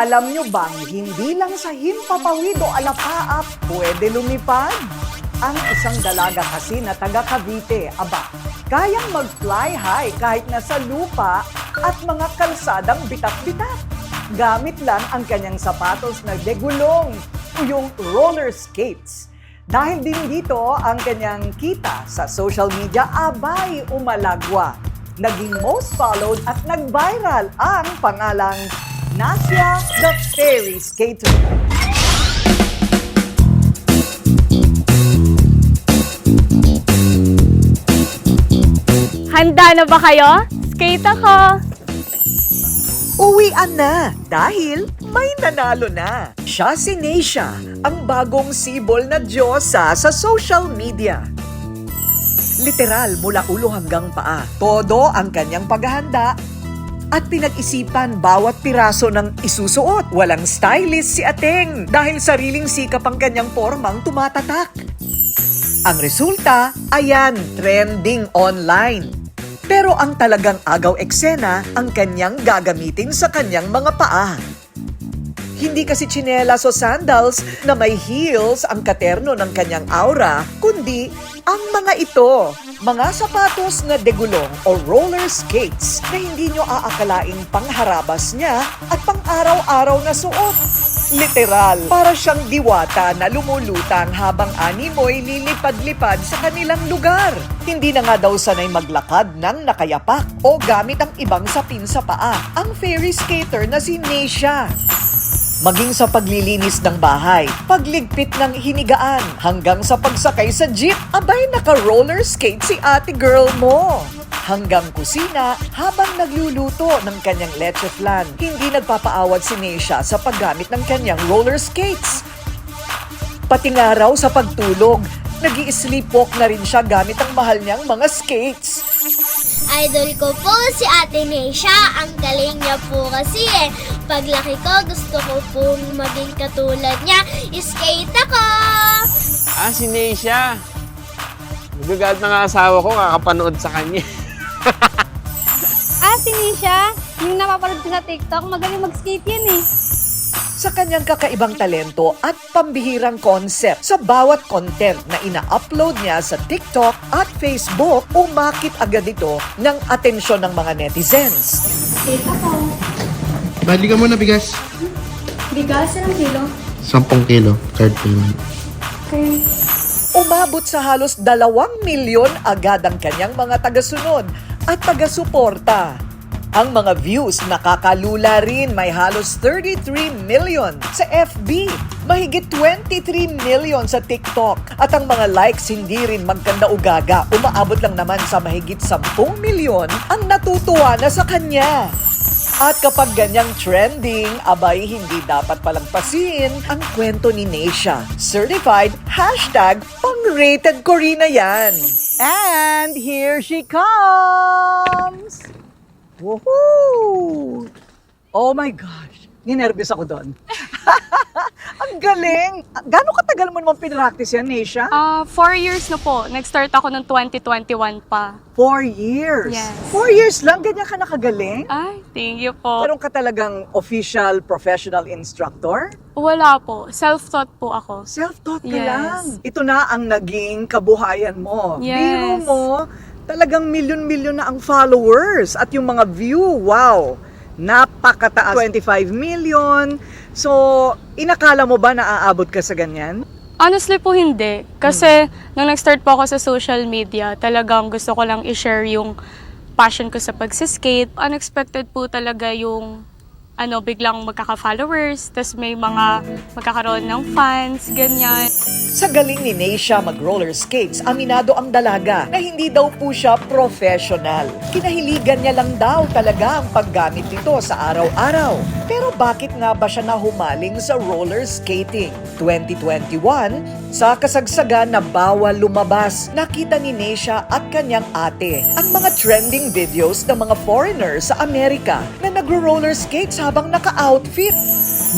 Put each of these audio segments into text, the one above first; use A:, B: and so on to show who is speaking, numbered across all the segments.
A: Alam nyo bang hindi lang sa himpapawid o alapaap pwede lumipad? Ang isang dalaga kasi na taga Cavite, kayang mag-fly high kahit nasa lupa at mga kalsadang bitak-bitak. Gamit lang ang kanyang sapatos na degulong o yung roller skates. Dahil din dito ang kanyang kita sa social media, umalagwa. Naging most followed at nag-viral ang pangalang Nasya the Fairy Skater.
B: Handa na ba kayo? Skate ako!
A: Uwian na dahil may nanalo na. Siya si Nasya, ang bagong sibol na diyosa sa social media. Literal mula ulo hanggang paa. Todo ang kanyang paghahanda at pinag-isipan bawat piraso ng isusuot. Walang stylist si Ateng dahil sariling sikap ang kanyang formang tumatatak. Ang resulta, ayan, trending online. Pero ang talagang agaw eksena ang kanyang gagamitin sa kanyang mga paa. Hindi kasi tsinelas o sandals na may heels ang katerno ng kanyang aura, kundi ang mga ito, mga sapatos na degulong o roller skates na hindi nyo aakalaing pangharabas niya at pang-araw-araw na suot. Literal, para siyang diwata na lumulutang habang animoy lilipad-lipad sa kanilang lugar. Hindi na nga daw sanay maglakad ng nakayapak o gamit ang ibang sapin sa paa, ang fairy skater na si Nasya. Maging sa paglilinis ng bahay, pagligpit ng hinigaan, hanggang sa pagsakay sa jeep, naka-roller skate si ate girl mo. Hanggang kusina, habang nagluluto ng kanyang leche flan, hindi nagpapaawat si Nasya sa paggamit ng kanyang roller skates. Pati nga raw sa pagtulog, nag-i-sleepwalk na rin siya gamit ang mahal niyang mga skates.
C: Idol ko po si Ate Nasya. Ang galing niya po kasi Paglaki ko, gusto ko pong maging katulad niya. Skate ako!
D: Si Nasya. Nagagalit ng asawa ko kakapanood sa kanya.
B: Si Nisha, yung napapanood ko sa TikTok, magaling mag-skate yan eh.
A: Sa kanyang kakaibang talento at pambihirang concept sa bawat content na ina-upload niya sa TikTok at Facebook, umakit agad ito ng atensyon ng mga netizens.
B: Skate ako.
E: Bali ka muna bigas.
B: Bigas, ilang kilo?
E: 10 kilo, card payment.
B: Okay.
A: Umabot sa halos 2 milyon agad ang kanyang mga tagasunod at taga-suporta. Ang mga views nakakalula rin, may halos 33 million sa FB, mahigit 23 million sa TikTok. At ang mga likes hindi rin magkanda-ugaga, umaabot lang naman sa mahigit 10 milyon ang natutuwa na sa kanya. At kapag ganyang trending, hindi dapat palagpasin ang kwento ni Nasya. Certified #pang-rated ko rin na yan. And here she comes! Woohoo! Oh my gosh! Ninervous ako doon. Ang galing! Gano'ng katagal mo naman pinractice yan, Nasya?
B: 4 years na po. Nag-start ako ng 2021 pa.
A: 4 years?
B: Yes.
A: 4 years lang? Ganyan ka nakagaling?
B: Ay, thank you po.
A: Meron ka talagang official, professional instructor?
B: Wala po. Self-taught po ako.
A: Self-taught ka
B: Yes.
A: lang. Ito na ang naging kabuhayan mo.
B: Yes.
A: Biro mo, talagang milyon-milyon na ang followers at yung mga view, wow! Napakataas. 25 million. So, inakala mo ba na aabot ka sa ganyan?
B: Honestly po hindi. Kasi nung nag-start po ako sa social media, talagang gusto ko lang i-share yung passion ko sa pagsiskate. Unexpected po talaga yung biglang magkaka-followers, tas may mga magkakaroon ng fans, ganyan.
A: Sa galing ni Nasya mag-roller skates, aminado ang dalaga na hindi daw po siya professional. Kinahiligan niya lang daw talaga ang paggamit nito sa araw-araw. Pero bakit nga ba siya nahumaling sa roller skating? 2021, sa kasagsagan na bawal lumabas, nakita ni Nasya at kanyang ate ang mga trending videos ng mga foreigners sa Amerika na nagro-roller skates habang naka-outfit.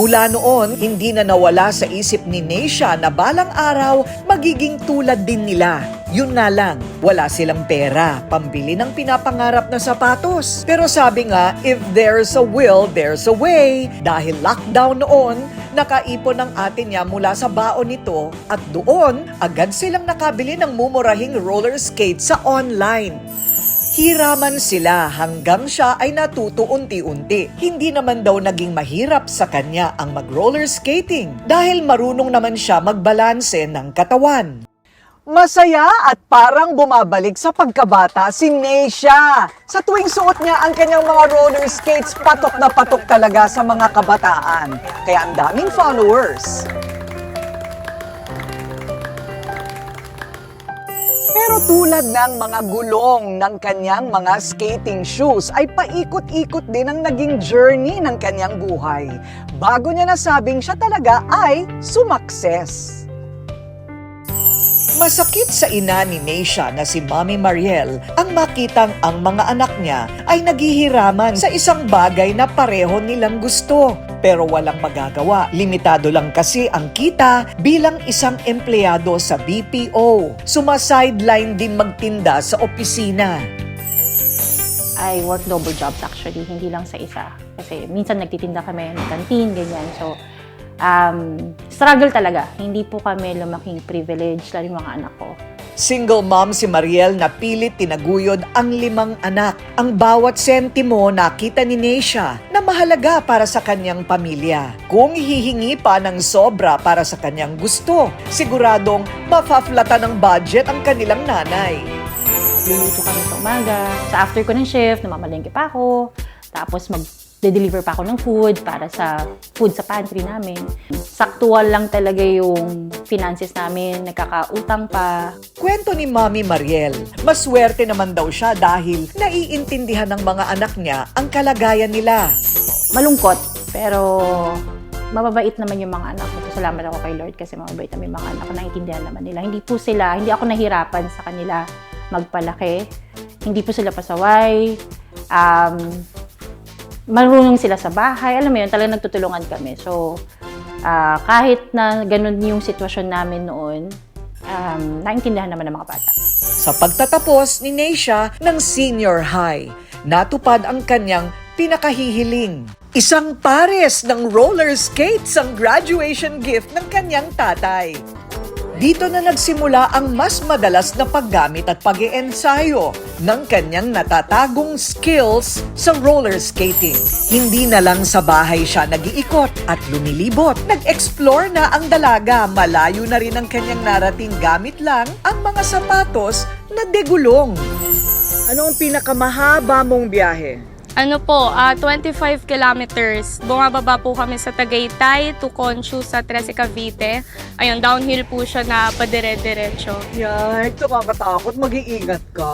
A: Mula noon, hindi na nawala sa isip ni Neisha na balang araw magiging tulad din nila. Yun nga lang, wala silang pera, pambili ng pinapangarap na sapatos. Pero sabi nga, if there's a will, there's a way. Dahil lockdown noon, nakaipon ng ate niya mula sa baon nito at doon, agad silang nakabili ng mumurahing roller skate sa online. Hiraman sila hanggang siya ay natuto unti-unti. Hindi naman daw naging mahirap sa kanya ang mag-roller skating dahil marunong naman siya magbalanse ng katawan. Masaya at parang bumabalik sa pagkabata si Neisha. Sa tuwing suot niya ang kanyang mga roller skates, patok na patok talaga sa mga kabataan. Kaya ang daming followers. Pero tulad ng mga gulong ng kanyang mga skating shoes ay paikot-ikot din ang naging journey ng kanyang buhay bago niya nasabing siya talaga ay sumakses. Masakit sa ina ni Neisha na si Mami Mariel ang makitang ang mga anak niya ay naghihiraman sa isang bagay na pareho nilang gusto. Pero walang magagawa. Limitado lang kasi ang kita bilang isang empleyado sa BPO. Sumasideline din magtinda sa opisina.
F: I work double jobs actually, hindi lang sa isa. Kasi minsan nagtitinda kami ng canteen, ganyan. So, struggle talaga. Hindi po kami lumaking privilege, lalo yung mga anak ko.
A: Single mom si Mariel na pilit tinaguyod ang 5 anak. Ang bawat sentimo nakita ni Neisha na mahalaga para sa kanyang pamilya. Kung hihingi pa ng sobra para sa kanyang gusto, siguradong mafaflata ng budget ang kanilang nanay.
F: Luluto kami sa umaga. Sa after ko ng shift, namamalengke pa ako. Tapos mag-deliver pa ako ng food para sa food sa pantry namin. Saktual lang talaga yung finances namin, nagkakautang pa.
A: Kwento ni Mami Mariel, maswerte naman daw siya dahil naiintindihan ng mga anak niya ang kalagayan nila.
F: Malungkot, pero mababait naman yung mga anak ko. Salamat ako kay Lord kasi mababait naman yung mga anak ko. Naiintindihan naman nila. Hindi ako nahirapan sa kanila magpalaki. Hindi po sila pasaway. Marunong sila sa bahay. Alam mo yun, talagang nagtutulungan kami. So, kahit na ganun yung sitwasyon namin noon, naintindihan naman ng mga bata.
A: Sa pagtatapos ni Neisha ng senior high, natupad ang kanyang pinakahihiling. Isang pares ng roller skates ang graduation gift ng kanyang tatay. Dito na nagsimula ang mas madalas na paggamit at pag-iensayo ng kanyang natatagong skills sa roller skating. Hindi na lang sa bahay siya nag-iikot at lumilibot. Nag-explore na ang dalaga, malayo na rin ang kanyang narating gamit lang ang mga sapatos na degulong. Ano ang pinakamahaba mong biyahe?
B: 25 kilometers. Bumababa po kami sa Tagaytay to Conchu sa Trece Cavite. Ayun, downhill po siya na padire-diretso.
A: Yay, nakakatakot. Mag-iingat ka.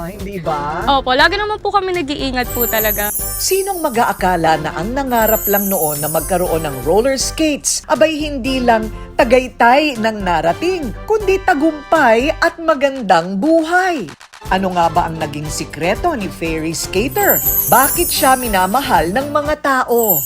A: Hindi ba?
B: Opo, lagi naman po kami nag-iingat po talaga.
A: Sinong mag-aakala na ang nangarap lang noon na magkaroon ng roller skates, abay hindi lang Tagaytay ng narating, kundi tagumpay at magandang buhay. Ano nga ba ang naging sikreto ni Fairy Skater? Bakit siya minamahal ng mga tao?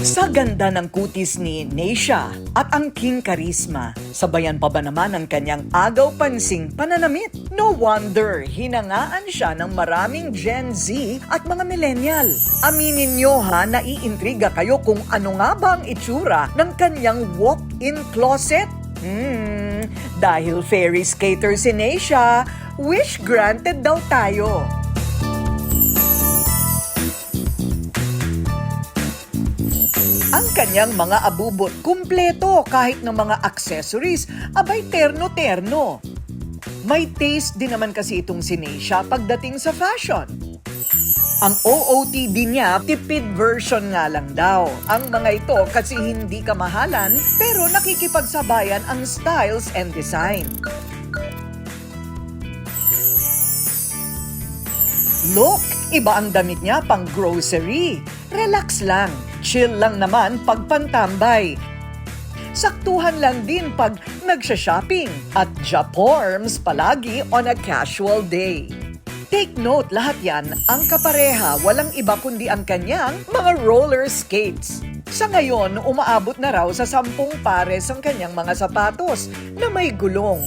A: Sa ganda ng kutis ni Neisha at ang king karisma, sabayan pa ba naman ang kanyang agaw-pansing pananamit? No wonder, hinangaan siya ng maraming Gen Z at mga millennial. Aminin nyo ha, naiintriga kayo kung ano nga ba ang itsura ng kanyang walk-in closet? Dahil fairy skater si Neisha, wish granted daw tayo. Ang kanyang mga abubot kumpleto kahit ng mga accessories, abay terno-terno. May taste din naman kasi itong si Neisha pagdating sa fashion. Ang OOTD niya, tipid version nga lang daw. Ang mga ito kasi hindi kamahalan pero nakikipagsabayan ang styles and design. Look, iba ang damit niya pang grocery. Relax lang, chill lang naman pag pantambay. Saktuhan lang din pag nagsha-shopping, at japorms palagi on a casual day. Take note, lahat yan ang kapareha, walang iba kundi ang kanyang mga roller skates. Sa ngayon, umaabot na raw sa 10 pares ang kanyang mga sapatos na may gulong.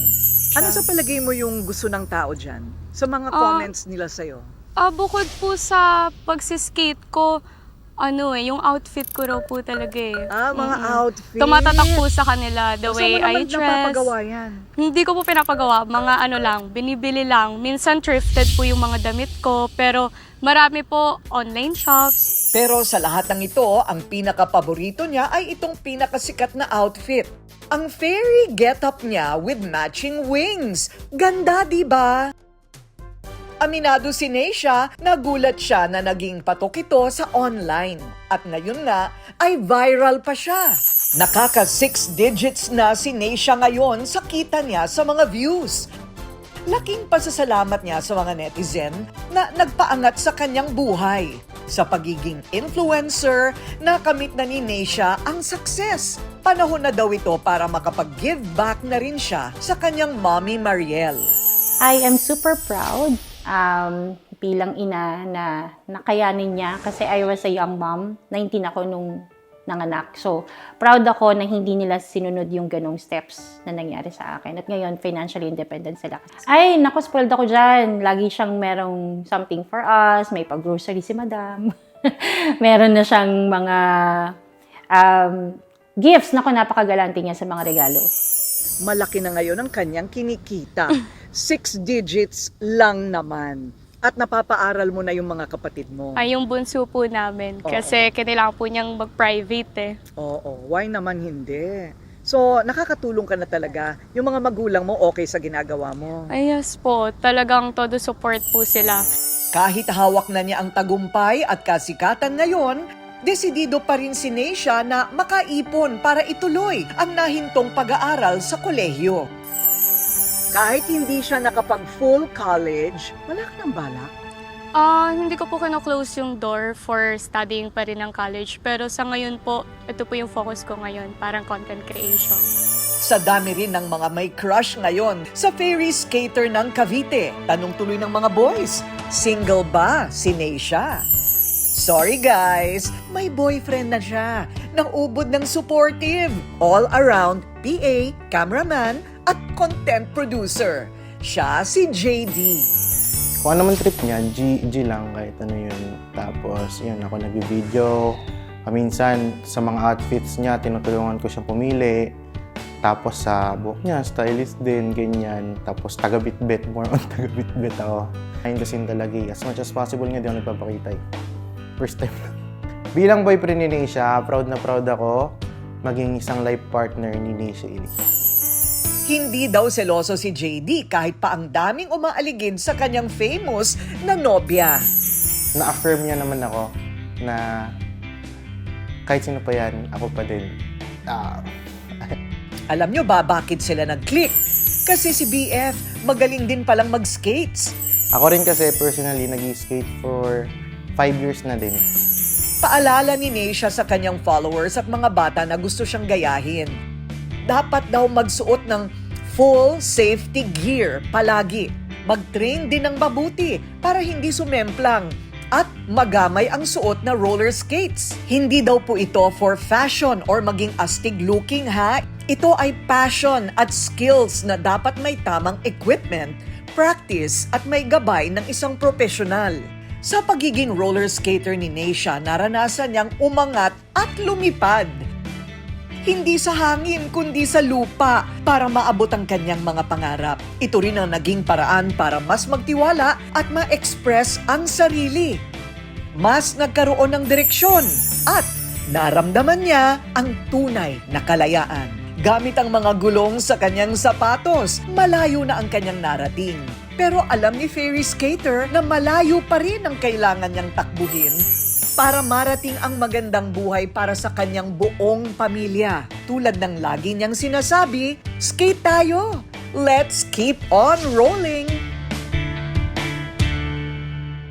A: Ano sa palagay mo yung gusto ng tao dyan? Sa mga comments nila sa'yo?
B: Bukod po sa pagsiskate ko, yung outfit ko raw po talaga eh.
A: Mga outfit.
B: Tumatatak po sa kanila the way I dress.
A: napapagawa yan?
B: Hindi ko po pinapagawa, mga binibili lang. Minsan thrifted po yung mga damit ko, pero marami po online shops.
A: Pero sa lahat ng ito, ang pinaka-paborito niya ay itong pinakasikat na outfit. Ang fairy getup niya with matching wings. Ganda, di ba? Aminado si Neisha, nagulat siya na naging patok ito sa online. At ngayon nga, ay viral pa siya. Nakaka 6 digits na si Neisha ngayon sa kita niya sa mga views. Laking pasasalamat niya sa mga netizen na nagpaangat sa kanyang buhay. Sa pagiging influencer, nakamit na ni Neisha ang success. Panahon na daw ito para makapag-give back na rin siya sa kanyang mommy Mariel.
F: I am super proud bilang ina na nakayanin niya kasi I was a young mom. 19 ako nung nanganak. So, proud ako na hindi nila sinunod yung ganong steps na nangyari sa akin. At ngayon, financially independent sila. Ay, naku, spoiled ako dyan. Lagi siyang merong something for us. May pag-grocery si madam. Meron na siyang mga gifts. Naku, napakagalante niya sa mga regalo.
A: Malaki na ngayon ang kanyang kinikita. 6 digits lang naman. At napapaaral mo na yung mga kapatid mo.
B: Ay, yung bunso po namin. Kasi kailangan po niyang mag-private eh.
A: Oo, why naman hindi? So, nakakatulong ka na talaga. Yung mga magulang mo okay sa ginagawa mo.
B: Ay, yes po. Talagang todo support po sila.
A: Kahit hawak na niya ang tagumpay at kasikatan ngayon, desidido pa rin si Neisha na makaipon para ituloy ang nahintong pag-aaral sa kolehiyo. Kahit hindi siya nakapag-full college, wala ka ng balak?
B: Hindi ko po kino-close yung door for studying pa rin ng college. Pero sa ngayon po, ito po yung focus ko ngayon, parang content creation.
A: Sa dami rin ng mga may crush ngayon sa fairy skater ng Cavite. Tanong tuloy ng mga boys, single ba si Neisha? Sorry guys, may boyfriend na siya. Naubod ng supportive. All around, PA, cameraman, at content producer. Siya si JD.
E: Kung ano man trip niya, G lang kahit ano yun. Tapos yun, ako nag-video. Paminsan sa mga outfits niya, tinutulungan ko siyang pumili. Tapos sa buhok niya, stylist din, ganyan. Tapos taga-bitbit, more on taga-bitbit ako. Ayun kasi talaga, as much as possible nga di ako nagpapakita. First time lang. Bilang boyfriend ni Neisha, proud na proud ako maging isang life partner ni Neisha Elise.
A: Hindi daw seloso si JD kahit pa ang daming umaaligid sa kanyang famous na nobya.
E: Na-affirm niya naman ako na kahit sino pa yan, ako pa din.
A: Alam nyo ba bakit sila nag-click? Kasi si BF magaling din palang mag-skates.
E: Ako rin kasi personally nag-skate for 5 years na din.
A: Paalala ni Neisha sa kanyang followers at mga bata na gusto siyang gayahin. Dapat daw magsuot ng full safety gear palagi. Mag-train din ng mabuti para hindi sumemplang at magamay ang suot na roller skates. Hindi daw po ito for fashion or maging astig looking ha. Ito ay passion at skills na dapat may tamang equipment, practice at may gabay ng isang profesional. Sa pagiging roller skater ni Neisha, naranasan niyang umangat at lumipad. Hindi sa hangin kundi sa lupa para maabot ang kanyang mga pangarap. Ito rin ang naging paraan para mas magtiwala at ma-express ang sarili. Mas nagkaroon ng direksyon at naramdaman niya ang tunay na kalayaan. Gamit ang mga gulong sa kanyang sapatos, malayo na ang kanyang narating. Pero alam ni fairy skater na malayo pa rin ang kailangan niyang takbuhin para marating ang magandang buhay para sa kanyang buong pamilya. Tulad ng lagi niyang sinasabi, skate tayo! Let's keep on rolling!